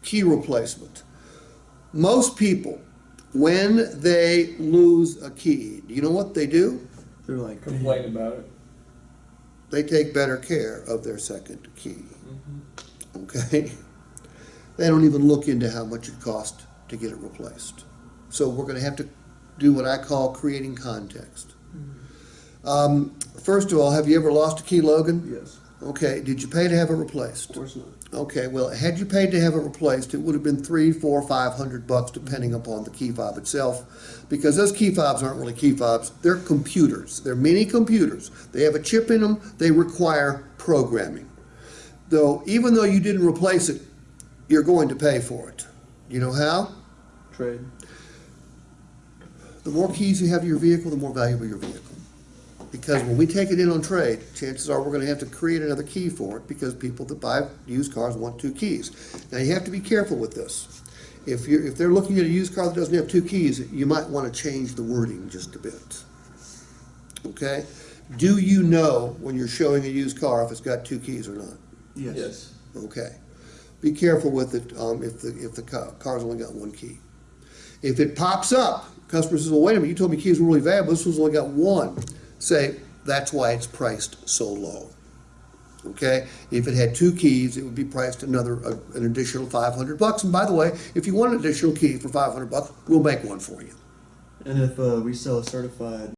key replacement. Most people, when they lose a key, do you know what they do? They're like, Complain about it. They take better care of their second key. Okay? They don't even look into how much it costs to get it replaced. So we're going to have to do what I call creating context. First of all, have you ever lost a key, Logan? yes, Okay, did you pay to have it replaced? of course not. Okay, well, had you paid to have it replaced, it would have been $300, $400, $500, depending upon the key fob itself, because those key fobs aren't really key fobs. They're computers. They're mini computers. They have a chip in them. They require programming. Though, even though you didn't replace it, you're going to pay for it. You know how? Trade. The more keys you have to your vehicle, the more valuable your vehicle. Because when we take it in on trade, chances are we're going to have to create another key for it, because people that buy used cars want 2 keys. Now you have to be careful with this. If they're looking at a used car that doesn't have 2 keys, you might want to change the wording just a bit. Okay? Do you know when you're showing a used car if it's got 2 keys or not? Yes. Yes. Okay. Be careful with it if the car's only got 1 key. If it pops up, customer says, well, wait a minute, you told me keys were really valuable, this one's only got 1. Say, that's why it's priced so low. Okay? If it had 2 keys, it would be priced an additional $500. And by the way, if you want an additional key for $500, we'll make one for you. And if we sell a certified